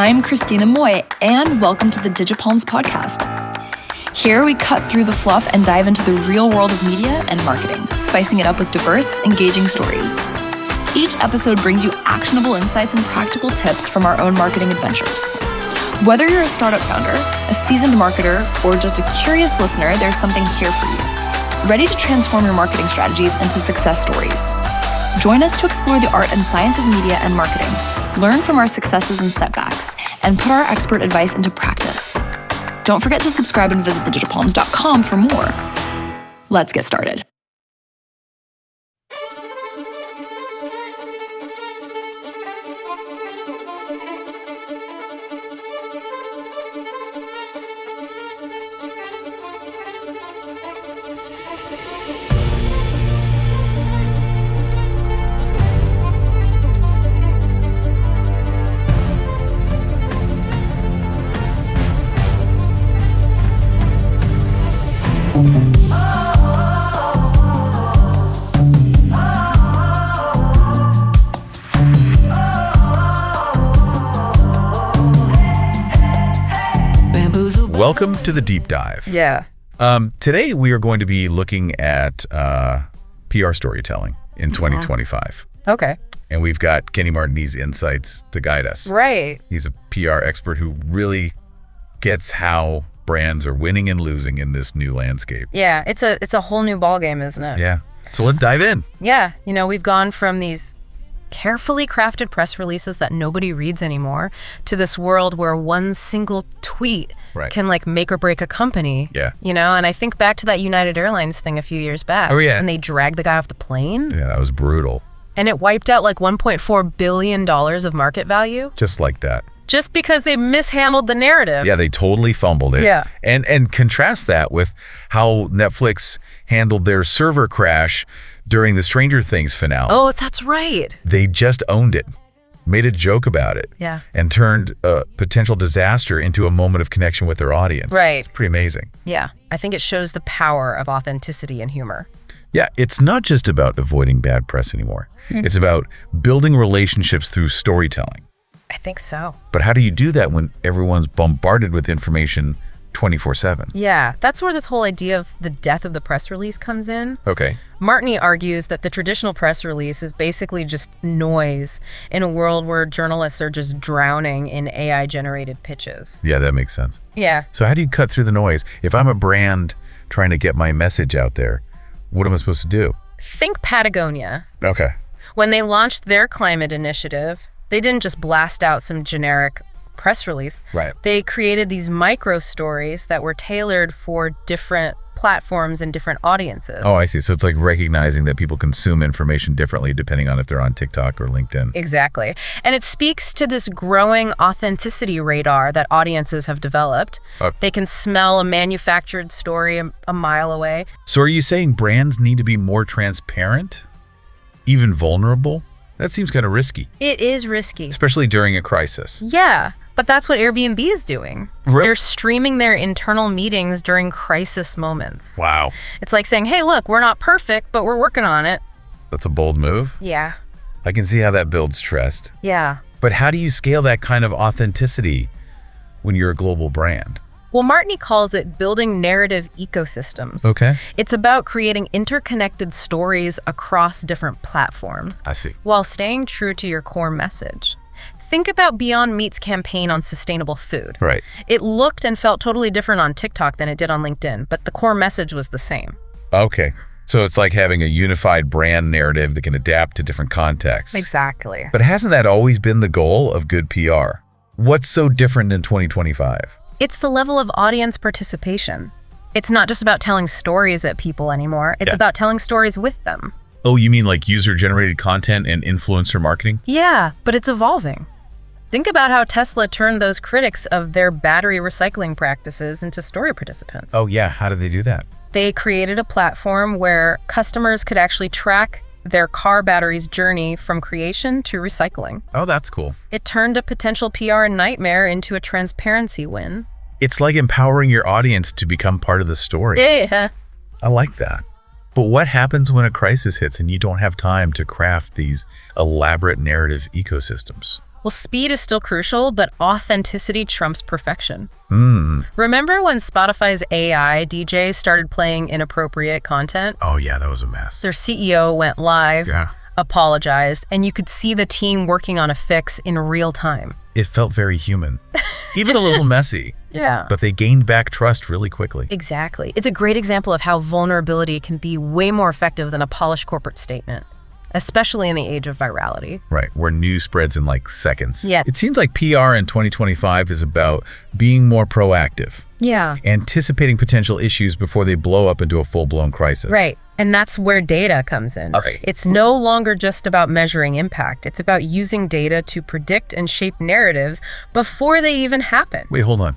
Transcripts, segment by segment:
I'm Christina Moy, and welcome to the Digipalms podcast. Here we cut through the fluff and dive into the real world of media and marketing, spicing it up with diverse, engaging stories. Each episode brings you actionable insights and practical tips from our own marketing adventures. Whether you're a startup founder, a seasoned marketer, or just a curious listener, there's something here for you. Ready to transform your marketing strategies into success stories? Join us to explore the art and science of media and marketing, learn from our successes and setbacks, and put our expert advice into practice. Don't forget to subscribe and visit thedigipalms.com for more. Let's get started. Welcome to the deep dive. Yeah. Today we are going to be looking at PR storytelling in 2025. Okay. And we've got Kenny Martinez's insights to guide us. Right. He's a PR expert who really gets how brands are winning and losing in this new landscape. Yeah, it's a whole new ballgame, isn't it? Yeah. So let's dive in. Yeah, we've gone from these carefully crafted press releases that nobody reads anymore to this world where one single tweet can make or break a company. Yeah. And I think back to that United Airlines thing a few years back. Oh, yeah. And they dragged the guy off the plane. Yeah, that was brutal. And it wiped out $1.4 billion of market value. Just like that. Just because they mishandled the narrative. Yeah, they totally fumbled it. Yeah. And contrast that with how Netflix handled their server crash during the Stranger Things finale. Oh, that's right. They just owned it, made a joke about it, Yeah. and turned a potential disaster into a moment of connection with their audience. Right. It's pretty amazing. Yeah, I think it shows the power of authenticity and humor. Yeah, it's not just about avoiding bad press anymore. It's about building relationships through storytelling. I think so. But how do you do that when everyone's bombarded with information 24/7? Yeah, that's where this whole idea of the death of the press release comes in. Okay. Martini argues that the traditional press release is basically just noise in a world where journalists are just drowning in AI-generated pitches. Yeah, that makes sense. Yeah. So how do you cut through the noise? If I'm a brand trying to get my message out there, what am I supposed to do? Think Patagonia. Okay. When they launched their climate initiative, they didn't just blast out some generic press release. Right. They created these micro stories that were tailored for different platforms and different audiences. Oh, I see. So it's like recognizing that people consume information differently depending on if they're on TikTok or LinkedIn. Exactly. And it speaks to this growing authenticity radar that audiences have developed. They can smell a manufactured story a mile away. So are you saying brands need to be more transparent, even vulnerable? That seems kind of risky, It is risky. especially during a crisis. Yeah, but that's what Airbnb is doing. Really? They're streaming their internal meetings during crisis moments. Wow. It's like saying, hey, look, we're not perfect, but we're working on it. That's a bold move. Yeah. I can see how that builds trust. Yeah. But how do you scale that kind of authenticity when you're a global brand? Well, Martini calls it building narrative ecosystems. Okay. It's about creating interconnected stories across different platforms I see. while staying true to your core message. Think about Beyond Meat's campaign on sustainable food. Right. It looked and felt totally different on TikTok than it did on LinkedIn, but the core message was the same. Okay. So it's like having a unified brand narrative that can adapt to different contexts. Exactly. But hasn't that always been the goal of good PR? What's so different in 2025? It's the level of audience participation. It's not just about telling stories at people anymore. It's about telling stories with them. Oh, you mean like user-generated content and influencer marketing? Yeah, but it's evolving. Think about how Tesla turned those critics of their battery recycling practices into story participants. Oh yeah, how did they do that? They created a platform where customers could actually track their car battery's journey from creation to recycling. Oh, that's cool. It turned a potential PR nightmare into a transparency win. It's like empowering your audience to become part of the story. Yeah. I like that. But what happens when a crisis hits and you don't have time to craft these elaborate narrative ecosystems? Well, speed is still crucial, but authenticity trumps perfection. Mm. Remember when Spotify's AI DJs started playing inappropriate content? Oh, yeah, that was a mess. Their CEO went live, apologized, and you could see the team working on a fix in real time. It felt very human, even a little messy. Yeah. But they gained back trust really quickly. Exactly. It's a great example of how vulnerability can be way more effective than a polished corporate statement, especially in the age of virality. Right, where news spreads in like seconds. Yeah. It seems like PR in 2025 is about being more proactive. Yeah. Anticipating potential issues before they blow up into a full-blown crisis. Right. And that's where data comes in. Right. It's no longer just about measuring impact. It's about using data to predict and shape narratives before they even happen. Wait, hold on.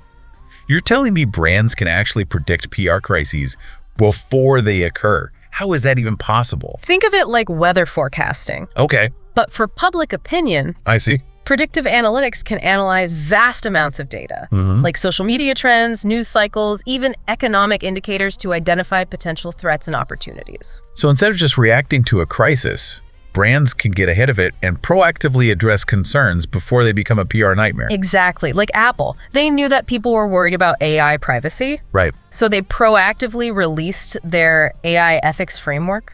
You're telling me brands can actually predict PR crises before they occur? How is that even possible? Think of it like weather forecasting. Okay. But for public opinion, I see. predictive analytics can analyze vast amounts of data, like social media trends, news cycles, even economic indicators to identify potential threats and opportunities. So instead of just reacting to a crisis, brands can get ahead of it and proactively address concerns before they become a PR nightmare. Exactly. Like Apple. They knew that people were worried about AI privacy, Right. so they proactively released their AI ethics framework,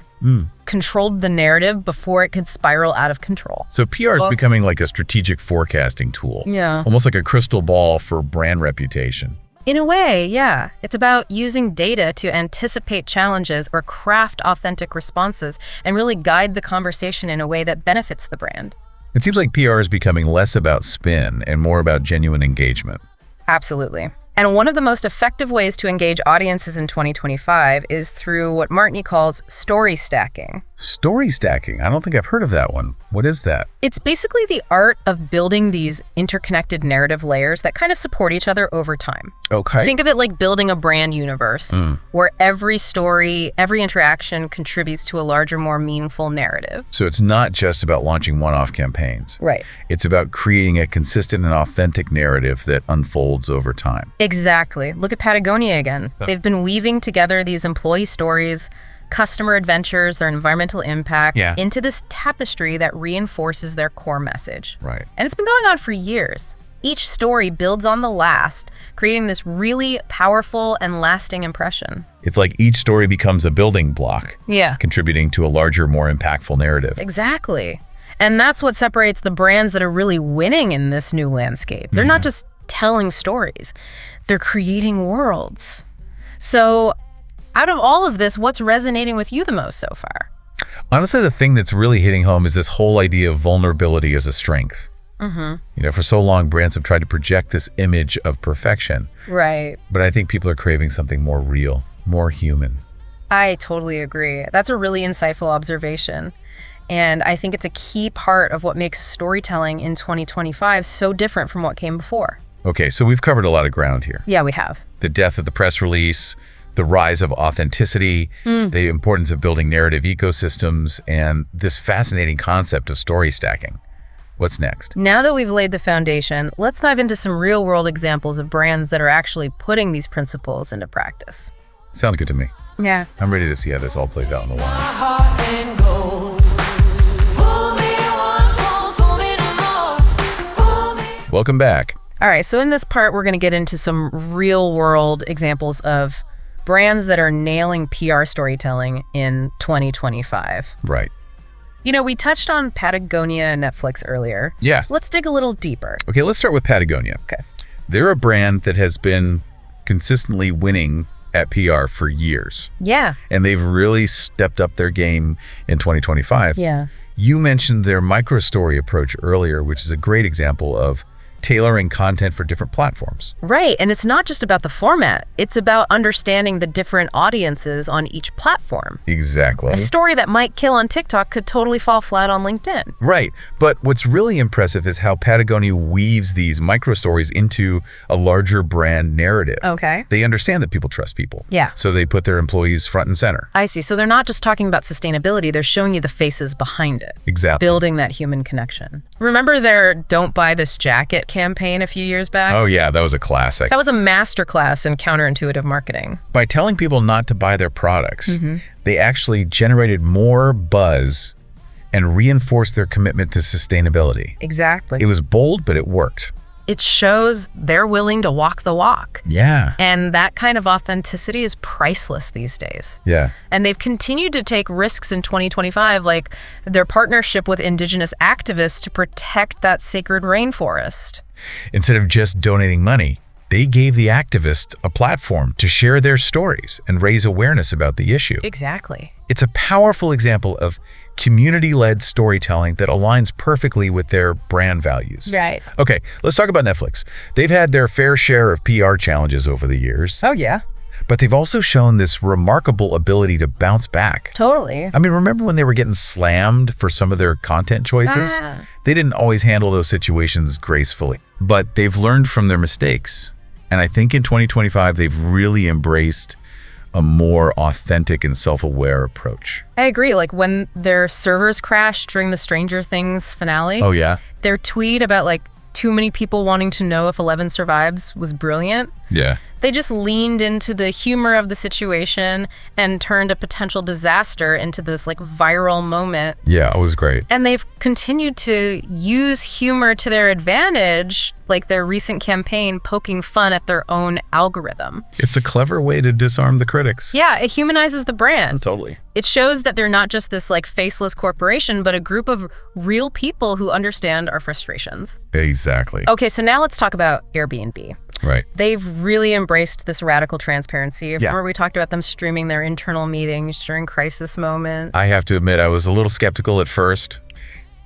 controlled the narrative before it could spiral out of control. So PR is becoming like a strategic forecasting tool. Yeah. Almost like a crystal ball for brand reputation. In a way, yeah. It's about using data to anticipate challenges or craft authentic responses and really guide the conversation in a way that benefits the brand. It seems like PR is becoming less about spin and more about genuine engagement. Absolutely. And one of the most effective ways to engage audiences in 2025 is through what Martini calls story stacking. Story stacking. I don't think I've heard of that one. What is that? It's basically the art of building these interconnected narrative layers that kind of support each other over time. Okay. Think of it like building a brand universe where every story, every interaction contributes to a larger, more meaningful narrative. So it's not just about launching one-off campaigns. Right. It's about creating a consistent and authentic narrative that unfolds over time. Exactly. Look at Patagonia again. They've been weaving together these employee stories, customer adventures, their environmental impact into this tapestry that reinforces their core message. Right. And it's been going on for years. Each story builds on the last, creating this really powerful and lasting impression. It's like each story becomes a building block, Yeah. contributing to a larger, more impactful narrative. Exactly. And that's what separates the brands that are really winning in this new landscape. They're not just telling stories, they're creating worlds. So out of all of this, what's resonating with you the most so far? Honestly, the thing that's really hitting home is this whole idea of vulnerability as a strength. You know, for so long, brands have tried to project this image of perfection, Right. but I think people are craving something more real, more human. I totally agree. That's a really insightful observation. And I think it's a key part of what makes storytelling in 2025 so different from what came before. Okay, so we've covered a lot of ground here. Yeah, we have. The death of the press release, the rise of authenticity, the importance of building narrative ecosystems, and this fascinating concept of story stacking. What's next? Now that we've laid the foundation, let's dive into some real-world examples of brands that are actually putting these principles into practice. Sounds good to me. Yeah. I'm ready to see how this all plays out in the wild. Heart and gold. Fool me once, won't fool me no more. Fool me. Welcome back. All right, so in this part, we're going to get into some real-world examples of brands that are nailing PR storytelling in 2025. Right. You know, we touched on Patagonia and Netflix earlier. Yeah. Let's dig a little deeper. Okay, let's start with Patagonia. Okay. They're a brand that has been consistently winning at PR for years, Yeah. and they've really stepped up their game in 2025. Yeah. You mentioned their micro-story approach earlier, which is a great example of tailoring content for different platforms. Right, and it's not just about the format. It's about understanding the different audiences on each platform. Exactly. A story that might kill on TikTok could totally fall flat on LinkedIn. Right. But what's really impressive is how Patagonia weaves these micro stories into a larger brand narrative. Okay. They understand that people trust people. Yeah. So they put their employees front and center. I see. So they're not just talking about sustainability, they're showing you the faces behind it. Exactly. Building that human connection. Remember their Don't Buy This Jacket campaign a few years back? Oh yeah, that was a classic. That was a masterclass in counterintuitive marketing. By telling people not to buy their products, Mm-hmm. they actually generated more buzz and reinforce their commitment to sustainability. Exactly. It was bold, but it worked. It shows they're willing to walk the walk. Yeah. And that kind of authenticity is priceless these days. Yeah. And they've continued to take risks in 2025, like their partnership with indigenous activists to protect that sacred rainforest. Instead of just donating money, they gave the activists a platform to share their stories and raise awareness about the issue. Exactly. It's a powerful example of community-led storytelling that aligns perfectly with their brand values. Right. Okay, let's talk about Netflix. They've had their fair share of PR challenges over the years, Oh, yeah. but they've also shown this remarkable ability to bounce back. Totally. I mean, remember when they were getting slammed for some of their content choices? Ah. They didn't always handle those situations gracefully, but they've learned from their mistakes. And I think in 2025, they've really embraced a more authentic and self-aware approach. I agree. Like when their servers crashed during the Stranger Things finale, Oh, yeah? their tweet about like too many people wanting to know if 11 survives was brilliant. Yeah. They just leaned into the humor of the situation and turned a potential disaster into this like viral moment. Yeah, it was great. And they've continued to use humor to their advantage, like their recent campaign poking fun at their own algorithm. It's a clever way to disarm the critics. Yeah, it humanizes the brand. Totally. It shows that they're not just this like faceless corporation, but a group of real people who understand our frustrations. Exactly. Okay, so now let's talk about Airbnb. Right. They've really embraced this radical transparency. Yeah. Remember we talked about them streaming their internal meetings during crisis moments? I have to admit, I was a little skeptical at first.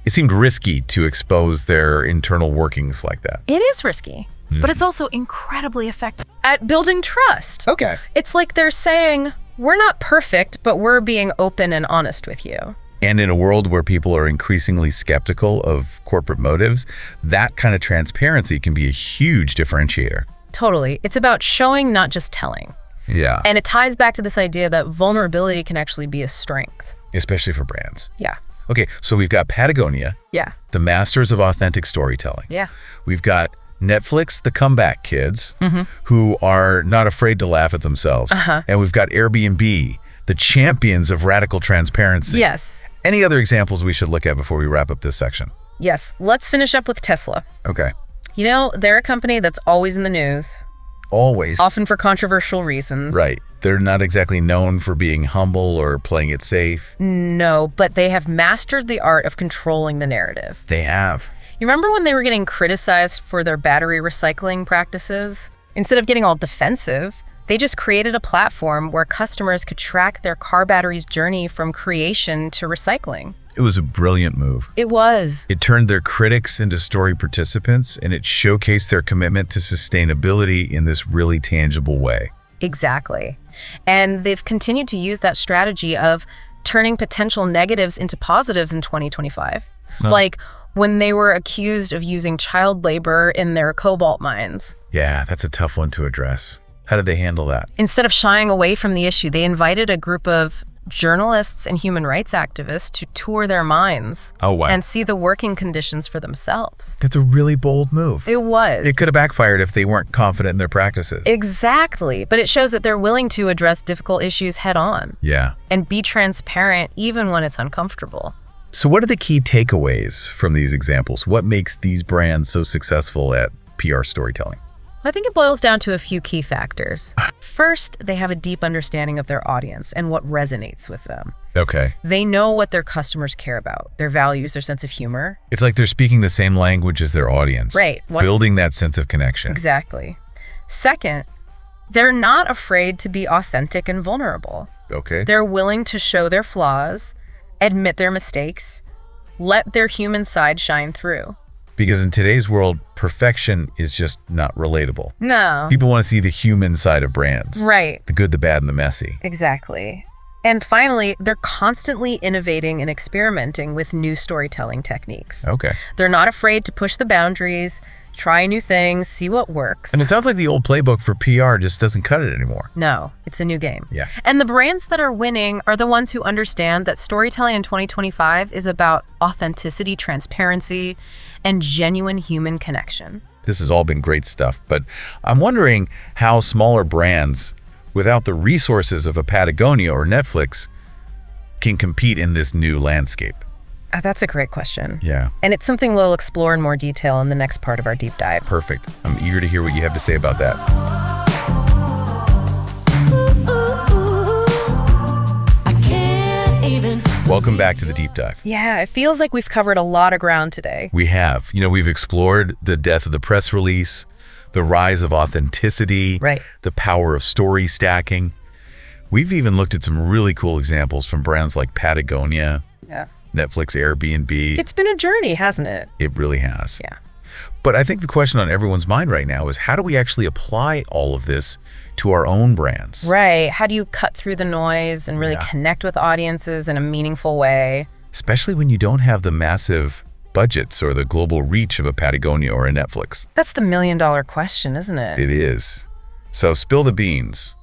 It seemed risky to expose their internal workings like that. It is risky, but it's also incredibly effective at building trust. Okay. It's like they're saying, we're not perfect, but we're being open and honest with you. And in a world where people are increasingly skeptical of corporate motives, that kind of transparency can be a huge differentiator. Totally. It's about showing, not just telling. Yeah. And it ties back to this idea that vulnerability can actually be a strength. Especially for brands. Yeah. Okay, so we've got Patagonia, Yeah. the masters of authentic storytelling. Yeah. We've got Netflix, the comeback kids, who are not afraid to laugh at themselves. And we've got Airbnb, the champions of radical transparency. Yes. Any other examples we should look at before we wrap up this section? Yes. Let's finish up with Tesla. Okay. You know, they're a company that's always in the news, Always. often for controversial reasons. Right. They're not exactly known for being humble or playing it safe. No, but they have mastered the art of controlling the narrative. They have. You remember when they were getting criticized for their battery recycling practices? Instead of getting all defensive, they just created a platform where customers could track their car battery's journey from creation to recycling. It was a brilliant move. It was. It turned their critics into story participants, and it showcased their commitment to sustainability in this really tangible way. Exactly. And they've continued to use that strategy of turning potential negatives into positives in 2025. Like when they were accused of using child labor in their cobalt mines. Yeah, that's a tough one to address. How did they handle that? Instead of shying away from the issue, they invited a group of journalists and human rights activists to tour their mines Oh, wow. and see the working conditions for themselves. That's a really bold move. It was. It could have backfired if they weren't confident in their practices. Exactly. But it shows that they're willing to address difficult issues head on Yeah. and be transparent even when it's uncomfortable. So what are the key takeaways from these examples? What makes these brands so successful at PR storytelling? I think it boils down to a few key factors. First, they have a deep understanding of their audience and what resonates with them. Okay. They know what their customers care about, their values, their sense of humor. It's like they're speaking the same language as their audience. Right. Building that sense of connection. Exactly. Second, they're not afraid to be authentic and vulnerable. Okay. They're willing to show their flaws, admit their mistakes, let their human side shine through. Because in today's world, perfection is just not relatable. No. People want to see the human side of brands. Right. The good, the bad, and the messy. Exactly. And finally, they're constantly innovating and experimenting with new storytelling techniques. Okay. They're not afraid to push the boundaries, try new things, see what works. And it sounds like the old playbook for PR just doesn't cut it anymore. No, it's a new game. Yeah. And the brands that are winning are the ones who understand that storytelling in 2025 is about authenticity, transparency, and genuine human connection. This has all been great stuff, but I'm wondering how smaller brands, without the resources of a Patagonia or Netflix, can compete in this new landscape. That's a great question. Yeah, And it's something we'll explore in more detail in the next part of our deep dive. perfect. I'm eager to hear what you have to say about that. I can't even. Welcome back to the deep dive. Yeah, it feels like we've covered a lot of ground today. We have. We've explored the death of the press release, the rise of authenticity, Right. the power of story stacking. We've even looked at some really cool examples from brands like Patagonia, Yeah. Netflix, Airbnb. It's been a journey, hasn't it? It really has. Yeah. But I think the question on everyone's mind right now is, how do we actually apply all of this to our own brands? Right. How do you cut through the noise and really Yeah. connect with audiences in a meaningful way? Especially when you don't have the massive budgets or the global reach of a Patagonia or a Netflix. That's the million-dollar question, isn't it? It is. So spill the beans.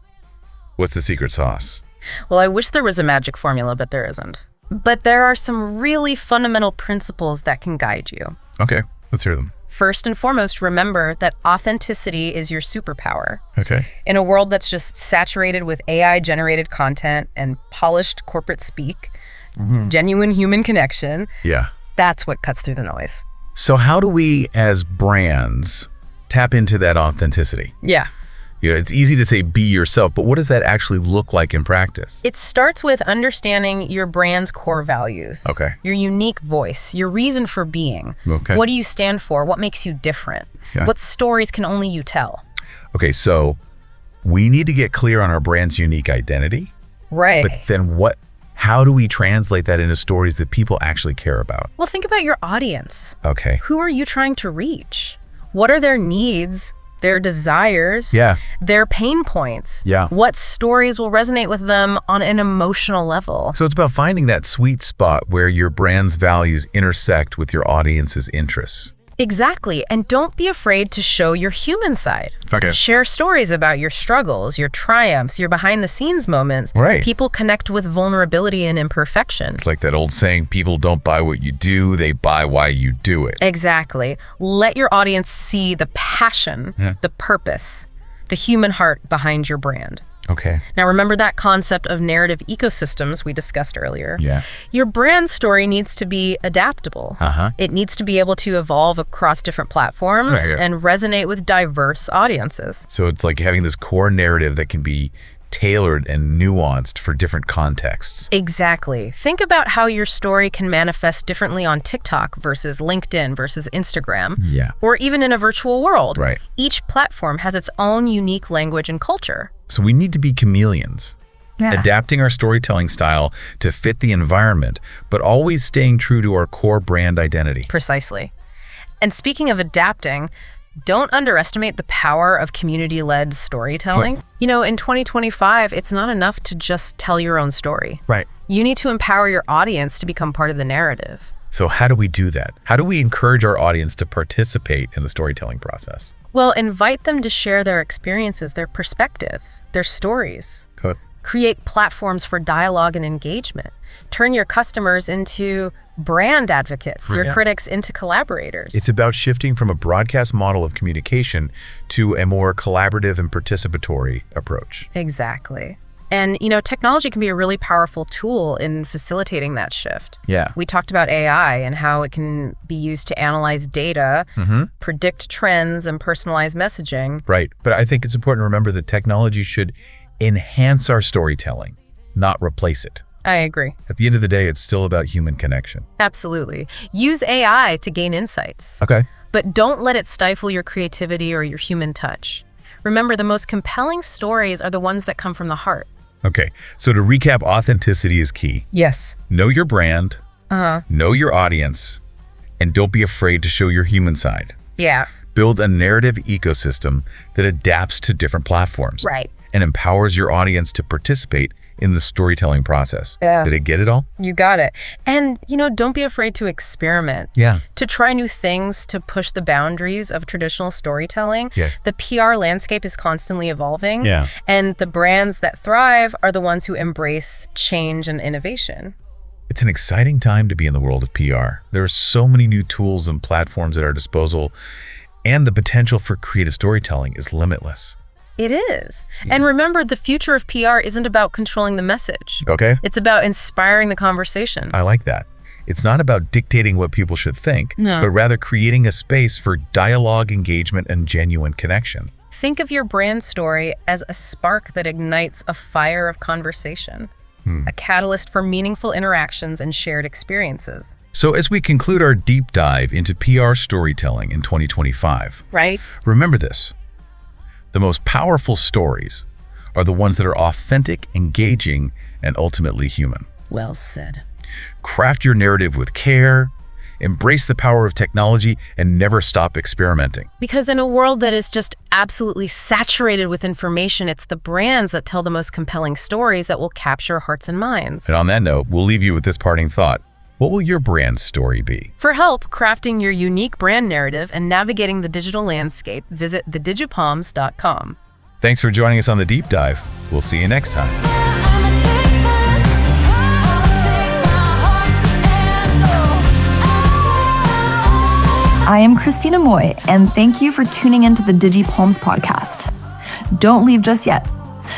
What's the secret sauce? Well, I wish there was a magic formula, but there isn't. But there are some really fundamental principles that can guide you. Okay, let's hear them. First and foremost, remember that authenticity is your superpower. Okay. In a world that's just saturated with AI-generated content and polished corporate speak, genuine human connection, Yeah. that's what cuts through the noise. So how do we as brands tap into that authenticity? Yeah. It's easy to say be yourself, but what does that actually look like in practice? It starts with understanding your brand's core values. Okay. Your unique voice, your reason for being. Okay. What do you stand for? What makes you different? Yeah. What stories can only you tell? Okay, so we need to get clear on our brand's unique identity, Right. but then how do we translate that into stories that people actually care about? Well, think about your audience. Okay. Who are you trying to reach? What are their needs, their desires, Yeah. their pain points? Yeah. What stories will resonate with them on an emotional level? So it's about finding that sweet spot where your brand's values intersect with your audience's interests. Exactly. And don't be afraid to show your human side. Okay. Share stories about your struggles, your triumphs, your behind the scenes moments. Right. People connect with vulnerability and imperfection. It's like that old saying, people don't buy what you do, they buy why you do it. Exactly. Let your audience see the passion, the purpose, the human heart behind your brand. Okay. Now, remember that concept of narrative ecosystems we discussed earlier? Yeah. Your brand story needs to be adaptable. Uh-huh. It needs to be able to evolve across different platforms Right, yeah. and resonate with diverse audiences. So it's like having this core narrative that can be tailored and nuanced for different contexts. Exactly. Think about how your story can manifest differently on TikTok versus LinkedIn versus Instagram, Yeah. or even in a virtual world. Right. Each platform has its own unique language and culture. So we need to be chameleons, adapting our storytelling style to fit the environment, but always staying true to our core brand identity. Precisely. And speaking of adapting, don't underestimate the power of community-led storytelling. In 2025, it's not enough to just tell your own story. Right. You need to empower your audience to become part of the narrative. So how do we do that? How do we encourage our audience to participate in the storytelling process? Well, invite them to share their experiences, their perspectives, their stories. Good. Create platforms for dialogue and engagement. Turn your customers into brand advocates, your critics into collaborators. It's about shifting from a broadcast model of communication to a more collaborative and participatory approach. Exactly. And, technology can be a really powerful tool in facilitating that shift. Yeah. We talked about AI and how it can be used to analyze data, predict trends, and personalize messaging. Right. But I think it's important to remember that technology should enhance our storytelling, not replace it. I agree. At the end of the day, it's still about human connection. Absolutely. Use AI to gain insights, Okay. but don't let it stifle your creativity or your human touch. Remember, the most compelling stories are the ones that come from the heart. Okay. So to recap, authenticity is key. Yes. Know your brand, know your audience, and don't be afraid to show your human side. Yeah. Build a narrative ecosystem that adapts to different platforms. Right. And empowers your audience to participate in the storytelling process. Yeah. Did I get it all? You got it. And, don't be afraid to experiment. Yeah. To try new things, to push the boundaries of traditional storytelling. Yeah. The PR landscape is constantly evolving. Yeah. And the brands that thrive are the ones who embrace change and innovation. It's an exciting time to be in the world of PR. There are so many new tools and platforms at our disposal, and the potential for creative storytelling is limitless. It is. And remember, the future of PR isn't about controlling the message. Okay? It's about inspiring the conversation. I like that. It's not about dictating what people should think, No. but rather creating a space for dialogue, engagement, and genuine connection. Think of your brand story as a spark that ignites a fire of conversation, a catalyst for meaningful interactions and shared experiences. So as we conclude our deep dive into PR storytelling in 2025, Right? remember this: the most powerful stories are the ones that are authentic, engaging, and ultimately human. Well said. Craft your narrative with care, embrace the power of technology, and never stop experimenting. Because in a world that is just absolutely saturated with information, it's the brands that tell the most compelling stories that will capture hearts and minds. And on that note, we'll leave you with this parting thought. What will your brand story be? For help crafting your unique brand narrative and navigating the digital landscape, visit thedigipalms.com. Thanks for joining us on the deep dive. We'll see you next time. I'ma take my heart and go. I am Christina Moy, and thank you for tuning into the DigiPalms podcast. Don't leave just yet.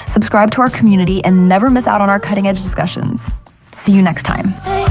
Subscribe to our community and never miss out on our cutting-edge discussions. See you next time. Take